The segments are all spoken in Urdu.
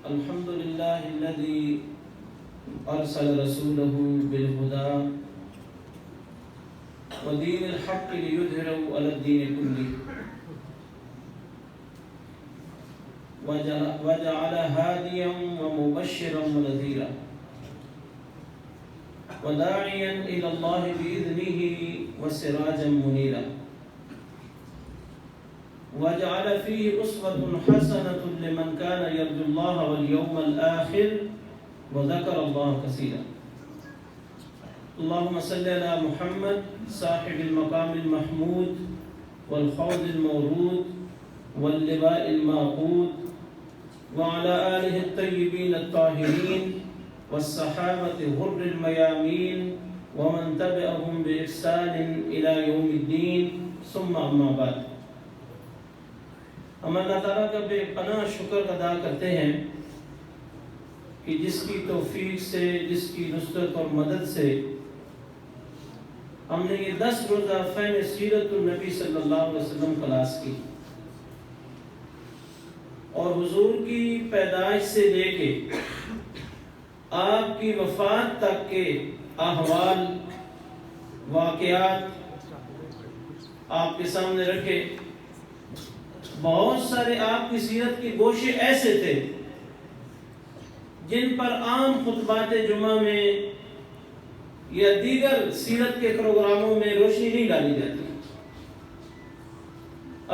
الحمد لله الذي أرسل رسوله بالهدى ودين الحق ليظهره على الدين كله وجعل هاديا ومبشرا ونذيرا وداعيا إلى الله بإذنه وسراجا منيرا وجعل فيه أسوة حسنة لمن كان يرجو الله واليوم الآخر وذكر الله كثيرا. اللهم صل على محمد صاحب المقام المحمود والحوض المورود واللواء المعقود وعلى آله الطيبين الطاهرين والصحابة غر الميامين ومن تبعهم بإحسان إلى يوم الدين ثم أما بعد. ہم اللہ تعالیٰ کا بے پناہ شکر ادا کرتے ہیں کہ جس کی توفیق سے، جس کی نصرت اور مدد سے ہم نے یہ 10 روزہ فہم سیرت النبی صلی اللہ علیہ وسلم کلاس کی اور حضور کی پیدائش سے لے کے آپ کی وفات تک کے احوال واقعات آپ کے سامنے رکھے. بہت سارے آپ کی سیرت کے گوشے ایسے تھے جن پر عام خطبات جمعہ میں یا دیگر سیرت کے پروگراموں میں روشنی نہیں ڈالی جاتی.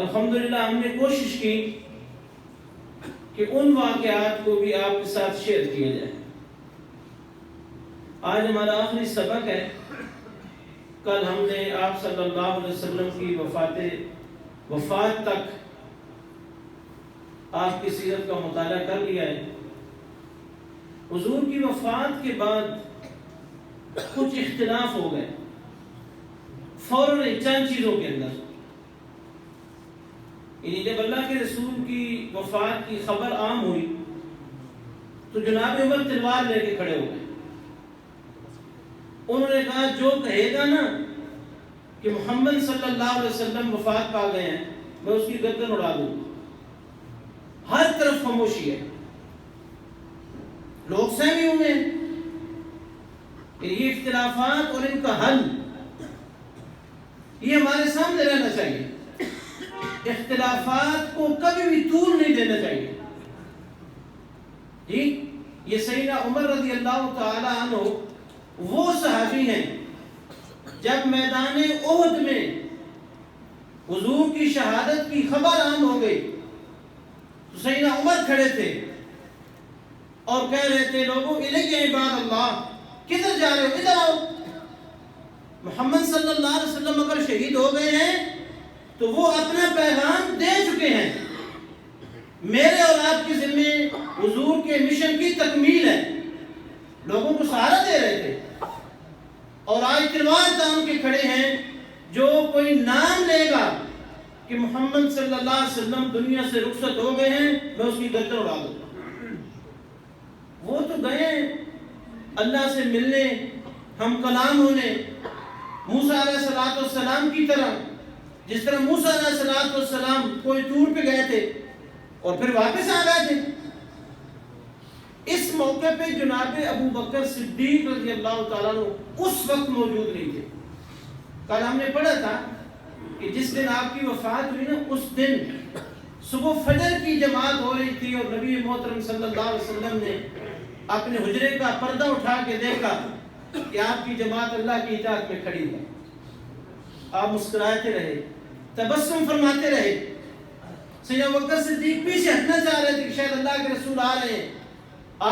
الحمدللہ ہم نے کوشش کی کہ ان واقعات کو بھی آپ کے ساتھ شیئر کیا جائے. آج ہمارا آخری سبق ہے. کل ہم نے آپ صلی اللہ علیہ وسلم کی وفات تک آپ کی سیرت کا مطالعہ کر لیا ہے. حضور کی وفات کے بعد کچھ اختلاف ہو گئے فوراً چند چیزوں کے اندر. یعنی جب اللہ کے رسول کی وفات کی خبر عام ہوئی تو جناب عمر تلوار لے کے کھڑے ہو گئے. انہوں نے کہا جو کہے گا نا کہ محمد صلی اللہ علیہ وسلم وفات پا گئے ہیں میں اس کی گردن اڑا دوں. ہر طرف خاموشی ہے. لوگ سہمے ہوئے ہیں کہ یہ اختلافات اور ان کا حل یہ ہمارے سامنے رہنا چاہیے. اختلافات کو کبھی بھی طول نہیں دینا چاہیے. جی یہ سیدنا عمر رضی اللہ تعالی عنہ وہ صحابی ہیں جب میدان احد میں حضور کی شہادت کی خبر عام ہو گئی تو سیدنا عمر کھڑے تھے اور کہہ رہے تھے لوگوں الیہ عباد اللہ کدھر جا رہے ہو، ادھر آؤ. محمد صلی اللہ علیہ وسلم اگر شہید ہو گئے ہیں تو وہ اپنا پیغام دے چکے ہیں. میرے اور آپ کے ذمہ حضور کے مشن کی تکمیل ہے. لوگوں کو سہارا دے رہے تھے اور آج تلوار تام کے کھڑے ہیں. جو کوئی نام لے گا کہ محمد صلی اللہ علیہ وسلم دنیا سے رخصت ہو گئے ہیں میں اس کی گردن اڑا دوں. وہ تو گئے اللہ سے ملنے، ہم کلام ہونے، موسیٰ علیہ السلام کی طرح. جس طرح موسیٰ علیہ السلام کوئی طور پہ گئے تھے اور پھر واپس آ گئے تھے. اس موقع پہ جناب ابو بکر صدیق رضی اللہ تعالیٰ عنہ اس وقت موجود نہیں تھے. کل ہم نے پڑھا تھا کہ جس دن آپ کی وفات ہوئی نا اس دن صبح فجر کی جماعت ہو رہی تھی اور نبی محترم صلی اللہ علیہ وسلم نے اپنے حجرے کا پردہ اٹھا کے دیکھا کہ آپ کی جماعت اللہ کی اطاعت میں کھڑی ہے. آپ مسکراتے رہے، تبسم فرماتے رہے. سیدنا ابوبکر صدیق پیچھے ہٹنا چاہ رہے تھے کہ شاید اللہ کے رسول آ رہے ہیں.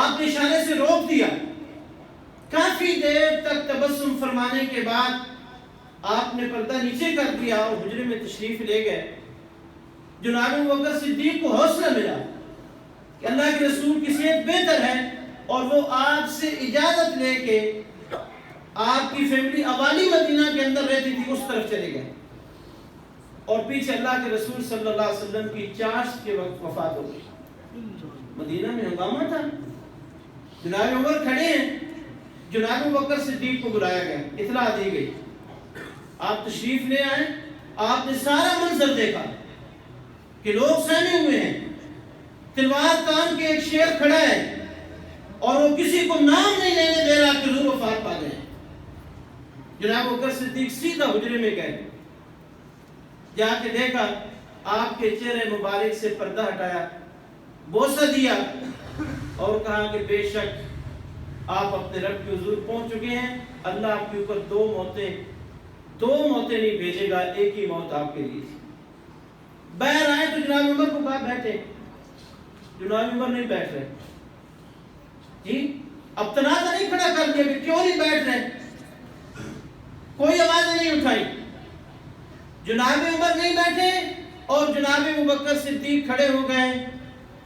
آپ نے اشارے سے روک دیا. کافی دیر تک تبسم فرمانے کے بعد آپ نے پردہ نیچے کر دیا اور حجرے میں تشریف لے گئے. جناب ابوبکر صدیق کو حوصلہ ملا کہ اللہ کے رسول کی صحت بہتر ہے اور وہ آپ سے اجازت لے کے آپ کی فیملی عوالی مدینہ کے اندر رہتی تھی اس طرف چلے گئے. اور پیچھے اللہ کے رسول صلی اللہ علیہ وسلم کی چاشت کے وقت وفات ہو گئی. مدینہ میں ہنگامہ تھا. جناب عمر کھڑے ہیں. جناب ابوبکر صدیق کو بلایا گیا، اطلاع دی گئی آپ تشریف لے آئے. آپ نے سارا منظر دیکھا کہ لوگ سہمے ہوئے ہیں، تلوار تان کے ایک شیر کھڑا ہے اور وہ کسی کو نام نہیں لینے دے رہا کہ حضور وفات پا گئے. جناب ابوبکر صدیق سیدھا حجرے میں گئے, جا کے دیکھا, آپ کے چہرے مبارک سے پردہ ہٹایا, بوسہ دیا اور کہا کہ بے شک آپ اپنے رب کے حضور پہنچ چکے ہیں. اللہ آپ کے اوپر دو موتیں نہیں بھیجے گا, ایک ہی موت آپ کے لیے. باہر آئے تو جناب عمر کو کہا بیٹھے. جناب عمر نہیں بیٹھ رہے. جی اب تنازع نہیں کھڑا کر دیا کہ کیوں نہیں بیٹھ رہے, کوئی آواز نہیں اٹھائی. جناب عمر نہیں بیٹھے اور جناب ابوبکر صدیق کھڑے ہو گئے,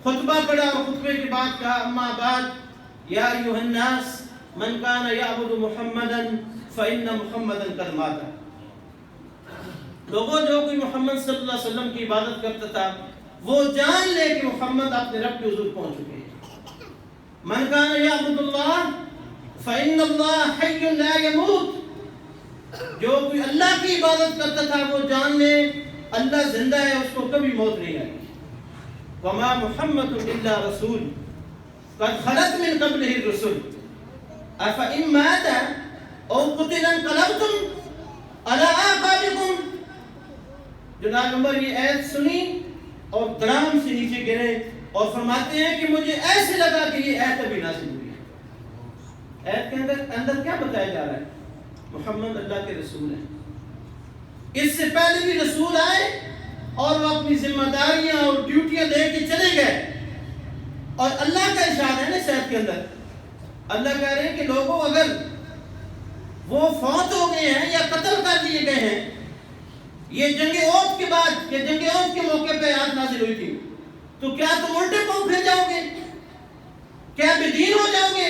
خطبہ پڑھا اور خطبے کے بعد کہا اما بعد یا ایھا الناس من کان یعبد محمدا فإن محمدا قد مات. لوگوں جو کوئی محمد صلی اللہ علیہ وسلم کی عبادت کرتا تھا وہ جان لے کہ محمد اپنے رب کے حضور پہنچ چکے ہیں. من کان یعبد اللہ فإن اللہ حی لا یموت. جو کوئی اللہ کی عبادت کرتا تھا وہ جان لے اللہ زندہ ہے, اس کو کبھی موت نہیں آئی. وما محمد الا رسول قد خلت من قبله الرسل افإن مات او قتل انقلبتم على اعقابكم. جناب عمر یہ آیت سنی اور دھڑام سے نیچے گرے اور فرماتے ہیں کہ مجھے ایسے لگا کہ یہ آیت ابھی نازل ہوئی ہے. آیت کے اندر کیا بتایا جا رہا ہے؟ محمد اللہ کے رسول ہیں. اس سے پہلے بھی رسول آئے اور وہ اپنی ذمہ داریاں اور ڈیوٹیاں دے کے چلے گئے. اور اللہ کا ارشاد ہے نا صحت کے اندر, اللہ کہہ رہے ہیں کہ لوگوں اگر وہ فوت ہو گئے ہیں یا قتل کر دیے گئے ہیں, یہ جنگ احد کے بعد یا جنگ احد کے موقع پہ آیت نازل ہوئی تھی, تو کیا تم الٹے پاؤں پھر جاؤ گے؟ کیا بے دین ہو جاؤ گے؟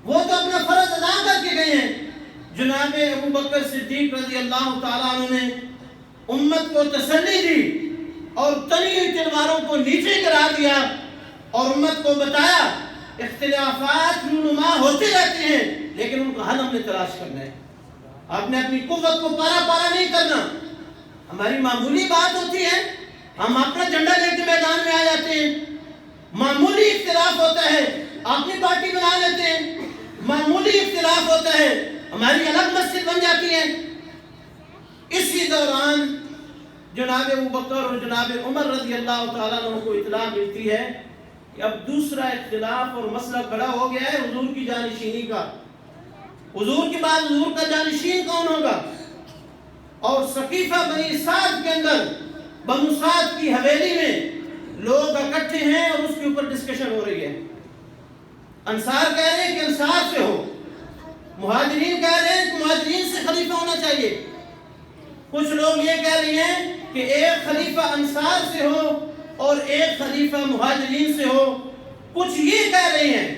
وہ تو اپنا فرض ادا کر کے گئے ہیں. جناب ابوبکر صدیق رضی اللہ تعالیٰ عنہ نے امت کو تسلی دی اور تنی ہوئی تلواروں کو نیچے گرا دیا اور امت کو بتایا اختلافات رونما ہوتے رہتے ہیں لیکن ان کا حل ہم نے تلاش کرنا ہے. آپ نے اپنی قوت کو پارا پارا نہیں کرنا. ہماری معمولی بات ہوتی ہے, ہم اپنا جھنڈا لے کے میدان میں آ جاتے ہیں, معمولی اختلاف ہوتا ہے اپنی پارٹی بنا لیتے ہیں, معمولی اختلاف ہوتا ہے ہماری الگ مسجد بن جاتی ہے. اسی دوران جناب ابوبکر اور جناب عمر رضی اللہ تعالیٰ عنہ کو اطلاع ملتی ہے کہ اب دوسرا اختلاف اور مسئلہ کھڑا ہو گیا ہے حضور کی جانشینی کا. حضور کے بعد حضور کا جانشین کون ہوگا؟ اور ثقیفہ بنی سعد کے اندر بنو سعد کی حویلی میں لوگ اکٹھے ہیں اور اس کے اوپر ڈسکشن ہو رہی ہے. انصار کہہ رہے ہیں کہ انصار سے ہو, مہاجرین کہہ رہے ہیں کہ مہاجرین سے خلیفہ ہونا چاہیے, کچھ لوگ یہ کہہ رہے ہیں کہ ایک خلیفہ انصار سے ہو اور ایک خلیفہ مہاجرین سے ہو, کچھ یہ کہہ رہے ہیں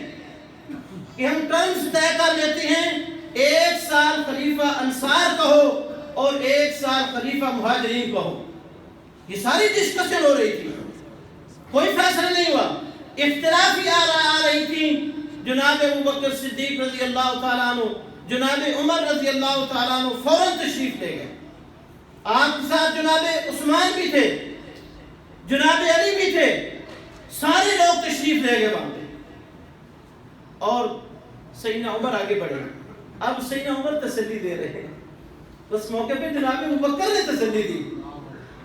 کہ ہم ٹرمز طے کر لیتے ہیں, ایک سال خلیفہ انصار کا ہو اور ایک سال خلیفہ مہاجرین کا ہو. یہ ساری ڈسکشن ہو رہی تھی, کوئی فیصلہ نہیں ہوا, اختلافی آ رہی تھی. جناب ابوبکر صدیق رضی اللہ تعالیٰ عنہ, جناب عمر رضی اللہ تعالیٰ عنہ فوراً تشریف لے گئے. آپ کے ساتھ جناب عثمان بھی تھے, جناب علی بھی تھے, سارے لوگ تشریف لے گئے وہاں پہ. اور سیدنا عمر آگے بڑھے. اب سیدنا عمر تسلی دے رہے ہیں, اس موقع پہ جناب ابوبکر نے تسلی دی.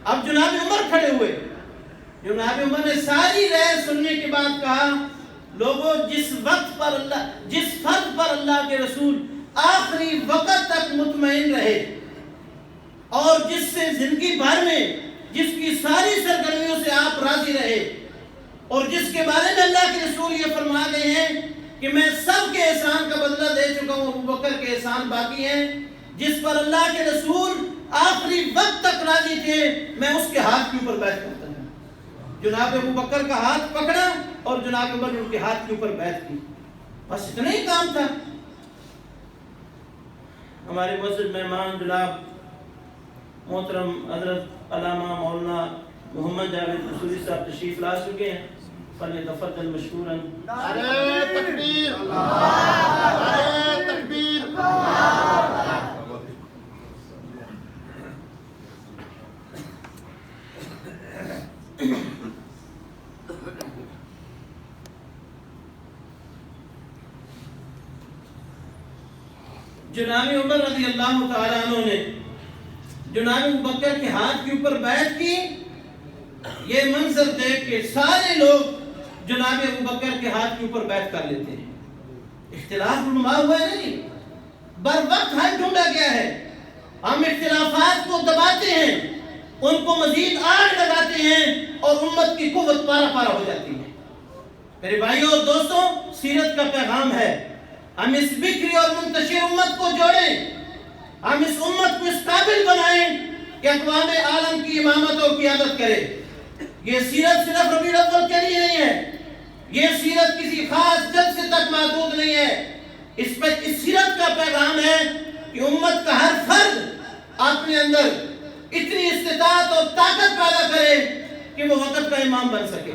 اب جناب عمر کھڑے ہوئے. جناب عمر نے ساری رائے سننے کے بعد کہا لوگوں جس فرد پر اللہ کے رسول آخری وقت تک مطمئن رہے اور جس سے زندگی بھر میں جس کی ساری سرگرمیوں سے آپ راضی رہے اور جس کے بارے میں اللہ کے رسول یہ فرما گئے ہیں کہ میں سب کے احسان کا بدلہ دے چکا ہوں, ابوبکر کے احسان باقی ہیں, جس پر اللہ کے رسول آخری وقت تک راضی تھے, میں اس کے ہاتھ کے اوپر بیعت کرتا ہوں. جناب ابوبکر کا ہاتھ پکڑا اور جناب عمر نے ان کے ہاتھ کے اوپر بیعت کی. بس اتنا ہی کام تھا. ہمارے مسجد مہمان جناب محترم حضرت علامہ مولانا محمد جاوید قصوری صاحب تشریف لا چکے ہیں, فلیتفضل مشکورا. نعرہ تکبیر, نعرہ تکبیر. جناب عمر رضی اللہ تعالیٰ عنہ نے جناب ابوبکر کے ہاتھ کے اوپر بیعت کی. یہ منظر دیکھ کے سارے لوگ جناب ابوبکر کے ہاتھ کے اوپر بیعت کر لیتے ہیں. اختلاف رونما ہوا ہے نہیں, بر وقت حل ڈھونڈا گیا ہے. ہم اختلافات کو دباتے ہیں, ان کو مزید آگ لگاتے ہیں اور امت کی قوت پارا پارا ہو جاتی ہے. میرے بھائیوں اور دوستوں, سیرت کا پیغام ہے ہم اس بکھری اور منتشر امت کو جوڑیں, ہم اس امت کو اس قابل بنائیں کہ اقوام عالم کی امامت اور قیادت کرے. یہ سیرت صرف ربیع الاول کے لیے نہیں ہے, یہ سیرت کسی خاص جلسے تک محدود نہیں ہے. اس سیرت کا پیغام ہے کہ امت کا ہر فرد اپنے اندر اتنی استطاعت اور طاقت پیدا کرے کہ وہ وقت کا امام بن سکے.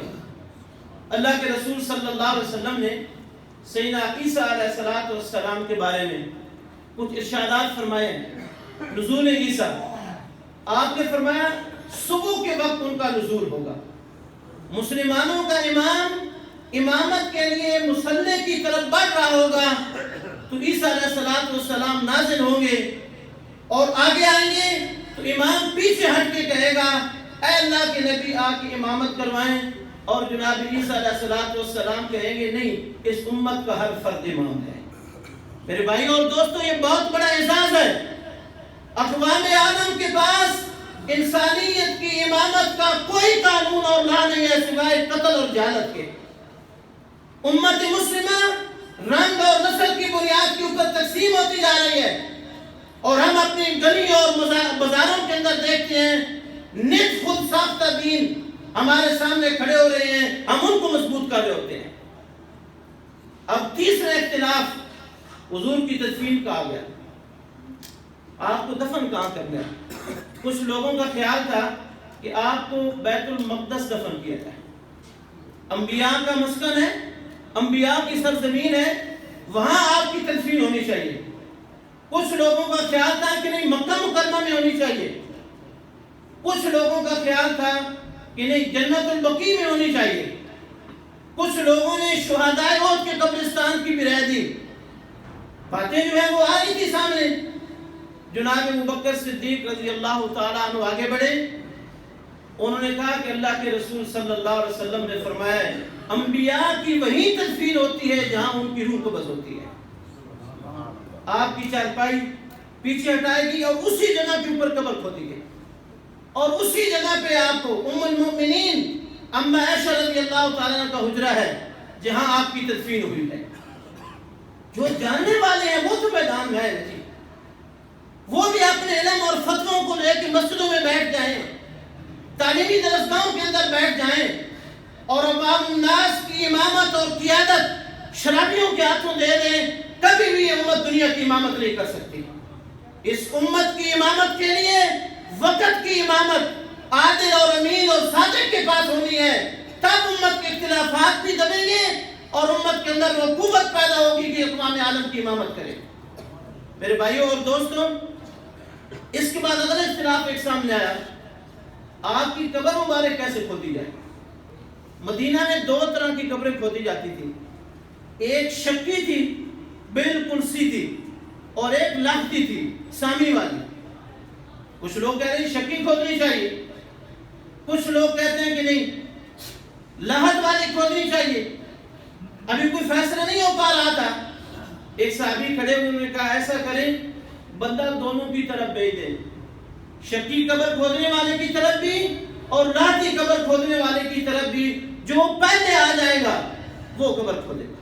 اللہ کے رسول صلی اللہ علیہ وسلم نے سیدنا عیسیٰ علیہ السلام کے بارے میں کچھ ارشادات فرمائے. نزول عیسیٰ, آپ نے فرمایا صبح کے وقت ان کا نزول ہوگا. مسلمانوں کا امام امامت کے لیے مصلی کی طرف بڑھ رہا ہوگا تو عیسیٰ علیہ السلام نازل ہوں گے اور آگے آئیں گے تو امام پیچھے ہٹ کے کہے گا اے اللہ کے نبی آ کے امامت کروائیں, اور جناب عیسیٰ علیہ السلام کہیں گے نہیں, اس امت کا ہر فرد امام ہے. میرے بھائیوں اور دوستوں, یہ بہت بڑا اعزاز ہے. اقوام عالم کے پاس انسانیت کی امامت کا کوئی قانون اور لا نہیں ہے سوائے قتل اور جہالت کے. امت مسلمہ رنگ اور نسل کی بنیاد کے اوپر تقسیم ہوتی جا رہی ہے, اور ہم اپنی گلیوں اور بازاروں کے اندر دیکھتے ہیں نت خود ساختہ دین ہمارے سامنے کھڑے ہو رہے ہیں, ہم ان کو مضبوط کر رہے ہوتے ہیں. اب تیسرا اختلاف حضور کی تدفین کا آ گیا. آپ کو دفن کہاں کرنا ہے؟ کچھ لوگوں کا خیال تھا کہ آپ کو بیت المقدس دفن کیا جائے. انبیاء کا مسکن ہے, انبیاء کی سرزمین ہے, وہاں آپ کی تدفین ہونی چاہیے. کچھ لوگوں کا خیال تھا کہ نہیں مکہ مکرمہ میں ہونی چاہیے. کچھ لوگوں کا خیال تھا کہ نہیں جنت البقیع میں ہونی چاہیے. کچھ لوگوں نے شہدائے احد کے قبرستان کی بھی رائے دی. باتیں جو ہیں وہ آ رہی تھی سامنے. جناب ابوبکر صدیق رضی اللہ تعالیٰ عنہ آگے بڑھے. انہوں نے کہا کہ اللہ کے رسول صلی اللہ علیہ وسلم نے فرمایا ہے انبیاء کی وہی تدفین ہوتی ہے جہاں ان کی روح قبض ہوتی ہے. آپ کی چارپائی پیچھے ہٹائے گی اور اسی جگہ کے اوپر قبر کھودی گئی, اور اسی جگہ پہ آپ کو ام المؤمنین اما عائشہ رضی اللہ تعالیٰ عنہ کا حجرہ ہے جہاں آپ کی تدفین ہوئی ہے. جو جاننے والے ہیں وہ تو میدان میں ہے جی, وہ بھی اپنے علم اور فتووں کو لے کے مسجدوں میں بیٹھ جائیں, تعلیمی درسگاہوں کے اندر بیٹھ جائیں, اور عوام الناس کی امامت اور قیادت شرابیوں کے ہاتھوں دے دیں, کبھی بھی یہ امت دنیا کی امامت نہیں کر سکتی. اس امت کی امامت کے لیے وقت کی امامت عادل اور امین اور صادق کے پاس ہونی ہے, تب امت کے اختلافات بھی دبیں گے اور امت کے اندر وہ قوت پیدا ہوگی کہ اقوام عالم کی امامت کرے. میرے بھائیوں اور دوستوں, اس کے بعد اگلا اختلاف ایک سامنے آیا, آپ کی قبر مبارک کیسے کھودی جائے. مدینہ میں دو طرح کی قبریں کھودی جاتی تھی. ایک شکی تھی بالکل سیدھی, اور ایک لاہتی تھی سامی والی. کچھ لوگ کہہ رہے ہیں شکی کھودنی چاہیے, کچھ لوگ کہتے ہیں کہ نہیں لاہت والی کھودنی چاہیے. ابھی کوئی فیصلہ نہیں ہو پا رہا تھا. ایک صحابی کھڑے ہوئے, انہوں نے کہا ایسا کریں بندہ دونوں کی طرف بھیج دیں, شکی قبر کھودنے والے کی طرف بھی اور لاہتی قبر کھودنے والے کی طرف بھی, جو پہلے آ جائے گا وہ قبر کھودے گا.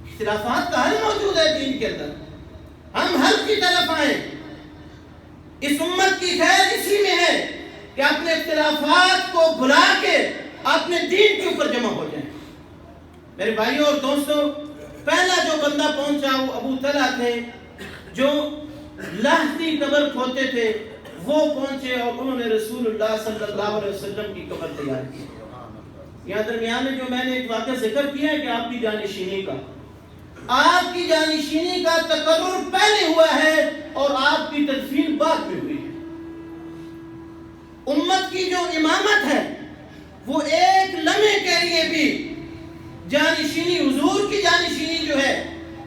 اختلافات کا حل موجود ہے دین کے اندر, ہم حل کی طرف آئیں. اس امت کی خیر اسی میں ہے کہ اپنے اختلافات کو بھلا کے اپنے دین کے اوپر جمع ہو جائیں. میرے بھائیوں اور دوستوں, پہلا جو بندہ پہنچا وہ ابو طلحہ تھے جو لاہتی قبر کھودتے تھے. وہ پہنچے اور انہوں نے رسول اللہ صلی اللہ علیہ وسلم کی قبر تیار کی. یہاں درمیان میں جو میں نے ایک واقعہ ذکر کیا ہے کہ آپ کی جانشینی کا تقرر پہلے ہوا ہے اور آپ کی تدفین بعد میں ہوئی ہے. امت کی جو امامت ہے وہ ایک لمحے کے لیے بھی جانشینی, حضور کی جانشینی جو ہے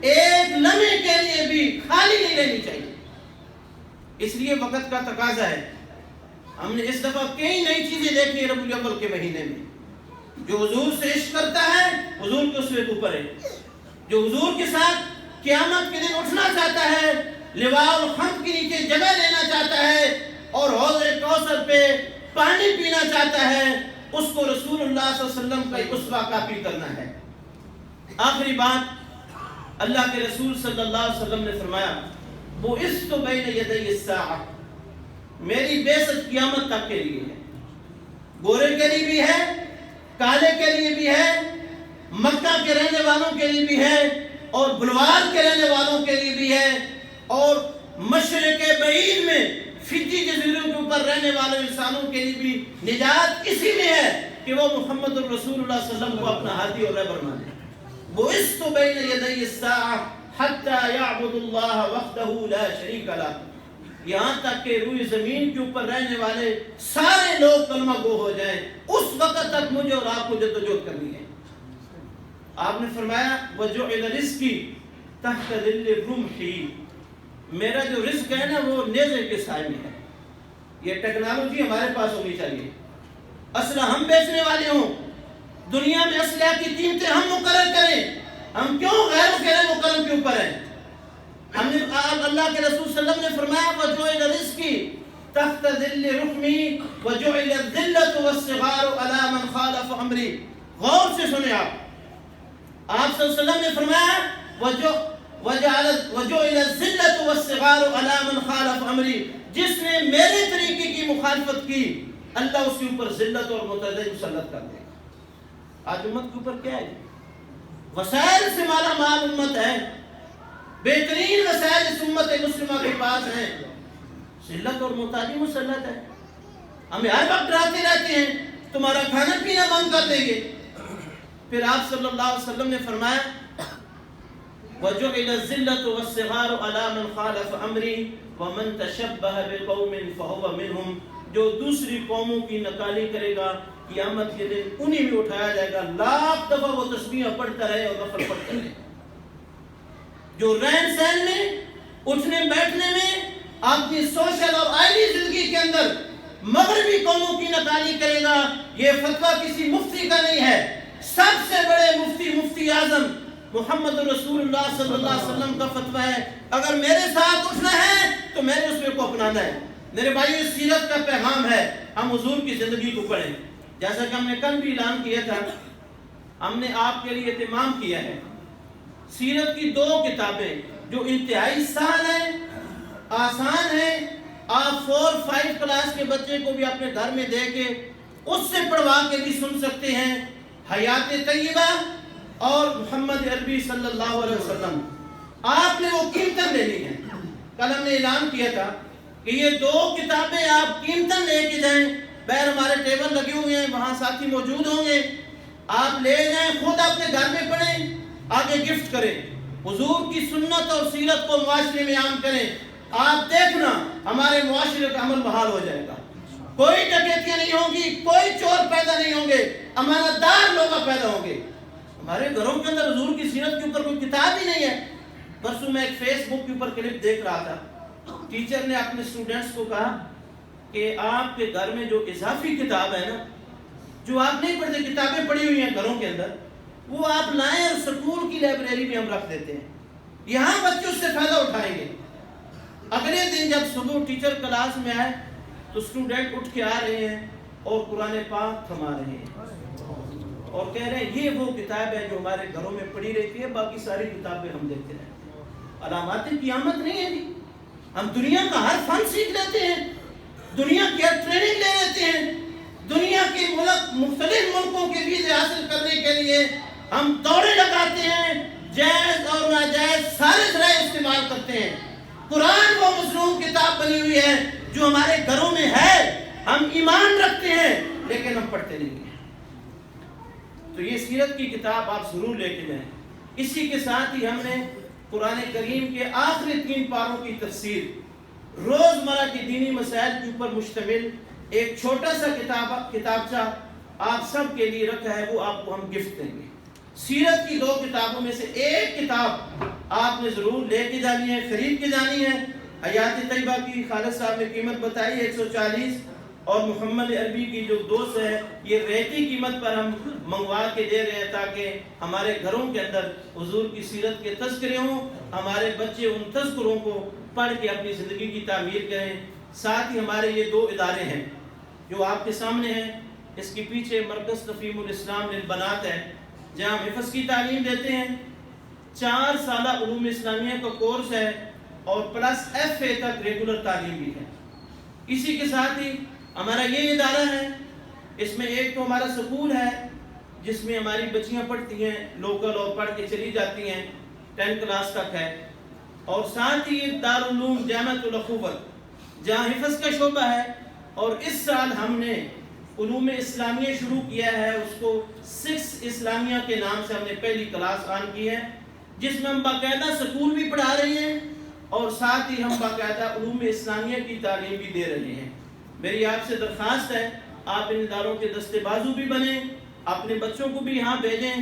ایک لمحے کے لیے بھی خالی نہیں رہنی چاہیے. اس لیے وقت کا تقاضا ہے. ہم نے اس دفعہ کئی نئی چیزیں دیکھی ہیں ربیع الاول کے مہینے میں. جو حضور سے عشق کرتا ہے حضور کے اسوے کے اوپر ہے. جو حضور کے ساتھ قیامت کے دن اٹھنا چاہتا ہے, لواء الحمد کے نیچے جگہ لینا چاہتا ہے اور حوض کوثر پہ پانی پینا چاہتا ہے, اس کو رسول اللہ صلی اللہ علیہ وسلم کا اسوہ کاپی کرنا ہے. آخری بات, اللہ کے رسول صلی اللہ علیہ وسلم نے فرمایا بعثت بین یدی الساعہ, میری بعثت قیامت تک کے لیے ہے. گورے کے لیے بھی ہے, کالے کے لیے بھی ہے, مکہ کے رہنے والوں کے لیے بھی ہے, اور بلوار کے رہنے والوں کے لیے بھی ہے, اور مشرق بعید میں فجی جزیروں کے اوپر رہنے والے انسانوں کے لیے بھی نجات اسی میں ہے کہ وہ محمد الرسول اللہ صلی اللہ علیہ وسلم کو اپنا ہادی اور رہبر مانے. بعثت بین یدی الساعہ حتی یعبد اللہ وحدہ لا شریک لہ, یہاں تک کہ روئے زمین کے اوپر رہنے والے سارے لوگ کلمہ گو ہو جائیں, اس وقت تک مجھے اور آپ کو جدوجہد کرنی ہے. آپ نے فرمایا وجعل رزقی تحت ظل رمحی, میرا جو رزق ہے نا وہ نیزے کے سائے میں ہے. یہ ٹیکنالوجی ہمارے پاس ہونی چاہیے. اسلحہ ہم بیچنے والے ہوں, دنیا میں اسلحہ کی قیمتیں ہم مقرر کریں, ہم کیوں غیروں کے مقرر کے اوپر ہیں؟ ہم نے اللہ کے رسول صلی اللہ علیہ وسلم نے فرمایا وجعل رزقی تحت ظل رحمی وجعل الذلۃ والصغار علی من خالف امری. غور سے سنیں آپ صلی اللہ علیہ وسلم نے فرمایا وجعل الذلۃ والصغار علی من خالف امری, جس نے میرے طریقے کی مخالفت کی اللہ اس کے اوپر ذلت اور متعدی مسلط کر دے گا. آج امت کے اوپر کیا ہے؟ وسائل سے مالا مال امت ہے, بہترین وسائل اس امت مسلمہ کے پاس ہیں, ذلت اور متعدی مسلط ہے. ہمیں ہر وقت ڈراتے رہتے ہیں تمہارا کھانا پینا بند کر دیں گے. پھر آپ صلی اللہ علیہ وسلم نے فرمایا وَجُعِلَ الذِّلَّةُ وَالصِّغَارُ عَلَى مَنْ خَالَفَ أَمْرِي وَمَنْ تَشَبَّهَ بِقَوْمٍ فَهُوَ مِنْهُمْ, جو دوسری قوموں کی نکالی کرے گا قیامت کے دن انہی میں اٹھایا جائے گا. لاکھ دفعہ وہ تسبیح پڑھتا رہے اور غفل پڑھتا رہے. جو رہن سہن میں, اٹھنے بیٹھنے میں, اپنی سوشل اور آئلی زندگی کے اندر مغربی قوموں کی نکالی کرے گا, یہ فتویٰ کسی مفتی کا نہیں ہے. سب سے بڑے مفتی اعظم محمد رسول اللہ صلی اللہ علیہ وسلم کا فتویٰ ہے, اگر میرے ساتھ اٹھنا ہے تو میرے اسوے کو اپنانا ہے. میرے بھائی اس سیرت کا پیغام ہے, ہم حضور کی زندگی کو پڑھیں. جیسا کہ ہم نے کل بھی اعلان کیا تھا, ہم نے آپ کے لیے اہتمام کیا ہے سیرت کی 2 کتابیں جو انتہائی سہل ہیں, آسان ہیں. آپ 4-5 کلاس کے بچے کو بھی اپنے گھر میں دے کے اس سے پڑھوا کے بھی سن سکتے ہیں, حیات طیبہ اور محمد عربی صلی اللہ علیہ وسلم. آپ نے وہ قیمتاً لینی ہے. کل ہم نے اعلان کیا تھا کہ یہ 2 کتابیں آپ قیمتاً لے کے جائیں. بہر ہمارے ٹیبل لگے ہوئے ہیں, وہاں ساتھی موجود ہوں گے, آپ لے جائیں, خود اپنے گھر میں پڑھیں, آگے گفٹ کریں. حضور کی سنت اور سیرت کو معاشرے میں عام کریں. آپ دیکھنا ہمارے معاشرے کا امن بحال ہو جائے گا. کوئی ڈکیتیاں نہیں ہوں گی, کوئی چور پیدا نہیں ہوں گے, امانت دار لوگ پیدا ہوں گے. ہمارے گھروں کے اندر حضور کی سیرت کے اوپر کوئی کتاب ہی نہیں ہے. پرسوں میں ایک فیس بک کے اوپر کلپ دیکھ رہا تھا, ٹیچر نے اپنے اسٹوڈنٹس کو کہا کہ آپ کے گھر میں جو اضافی کتاب ہے نا, جو آپ نہیں پڑھتے, کتابیں پڑھی ہوئی ہیں گھروں کے اندر, وہ آپ لائیں اور سکول کی لائبریری میں ہم رکھ دیتے ہیں. یہاں بچے اس سے فائدہ اٹھائیں گے. اگلے دن جب صبح ٹیچر کلاس میں آئے تو اسٹوڈنٹ اٹھ کے آ رہے ہیں اور قرآن پاک تھما رہے ہیں اور کہہ رہے ہیں یہ وہ کتاب ہے جو ہمارے گھروں میں پڑھی رہتی ہے, باقی ساری کتابیں ہم دیکھتے رہتے ہیں. علامات قیامت نہیں ہے جی. ہم دنیا کا ہر فن سیکھ لیتے ہیں, دنیا کی ہر ٹریننگ لے لیتے ہیں, دنیا کے مختلف ملکوں کے ویزے حاصل کرنے کے لیے ہم دوڑے لگاتے ہیں, جائز اور ناجائز سارے ذرائع استعمال کرتے ہیں. قرآن وہ مصنوع کتاب بنی ہوئی ہے جو ہمارے گھروں میں ہے, ہم ایمان رکھتے ہیں لیکن ہم پڑھتے نہیں ہیں. تو یہ سیرت کی کتاب آپ ضرور لے کے جائیں. اسی کے ساتھ ہی ہم نے قرآن کریم کے آخری 3 پاروں کی تفسیر, روزمرہ کی دینی مسائل کے اوپر مشتمل ایک چھوٹا سا کتابچہ آپ سب کے لیے رکھا ہے, وہ آپ کو ہم گفٹ دیں گے. سیرت کی 2 کتابوں میں سے ایک کتاب آپ نے ضرور لے کے جانی ہے، خرید کے جانی ہے۔ حیات طیبہ کی خالد صاحب نے قیمت بتائی 140، اور محمد عربی کی جو دوست ہے یہ ریتی قیمت پر ہم منگوا کے دے رہے ہیں تاکہ ہمارے گھروں کے اندر حضور کی سیرت کے تذکرے ہوں، ہمارے بچے ان تذکروں کو پڑھ کے اپنی زندگی کی تعمیر کریں۔ ساتھ ہی ہمارے یہ 2 ادارے ہیں جو آپ کے سامنے ہیں، اس کے پیچھے مرکز تفہیم الاسلام للبنات ہے جہاں ہم حفظ کی تعلیم دیتے ہیں، 4 سالہ علوم اسلامیہ کا کورس ہے اور پلس FA تک ریگولر تعلیم بھی ہے۔ اسی کے ساتھ ہی ہمارا یہ ادارہ ہے، اس میں ایک تو ہمارا سکول ہے جس میں ہماری بچیاں پڑھتی ہیں لوکل اور پڑھ کے چلی جاتی ہیں، 10 کلاس تک ہے، اور ساتھ ہی دارالعلوم جامعۃ الاخوت جہاں حفظ کا شعبہ ہے، اور اس سال ہم نے علوم اسلامیہ شروع کیا ہے، اس کو 6 اسلامیہ کے نام سے ہم نے پہلی کلاس آن کی ہے، جس میں ہم باقاعدہ سکول بھی پڑھا رہے ہیں اور ساتھ ہی ہم باقاعدہ علوم اسلامیہ کی تعلیم بھی دے رہے ہیں۔ میری آپ سے درخواست ہے آپ ان اداروں کے دستے بازو بھی بنیں، اپنے بچوں کو بھی یہاں بھیجیں۔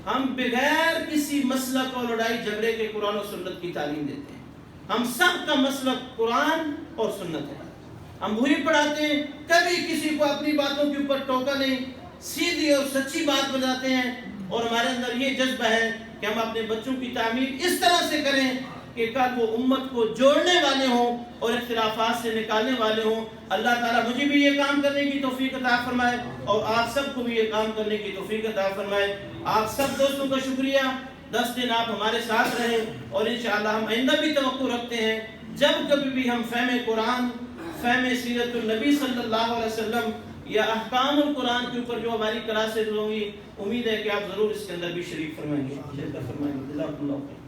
ہم بغیر کسی مسلک اور لڑائی جھگڑے کے قرآن و سنت کی تعلیم دیتے ہیں، ہم سب کا مسلک قرآن اور سنت ہے، ہم وہی پڑھاتے ہیں، کبھی کسی کو اپنی باتوں کے اوپر ٹوکا نہیں، سیدھی اور سچی بات بتاتے ہیں، اور ہمارے اندر یہ جذبہ ہے کہ ہم اپنے بچوں کی تعمیر اس طرح سے کریں کہ کل وہ امت کو جوڑنے والے ہوں اور اختلافات سے نکالنے والے ہوں۔ اللہ تعالیٰ مجھے بھی یہ کام کرنے کی توفیق عطا فرمائے اور آپ سب کو بھی یہ کام کرنے کی توفیق عطا فرمائے۔ آپ سب دوستوں کا شکریہ، 10 دن آپ ہمارے ساتھ رہیں، اور انشاءاللہ ہم آئندہ بھی توقع رکھتے ہیں جب کبھی بھی ہم فہم قرآن، فہم سیرت النبی صلی اللہ علیہ وسلم یا احکام القرآن کے اوپر جو ہماری کلاسز ہوں گی، امید ہے کہ آپ ضرور اس کے اندر بھی شریک فرمائیں گے، شرکت فرمائیں گے۔ جزاک اللہ خیر۔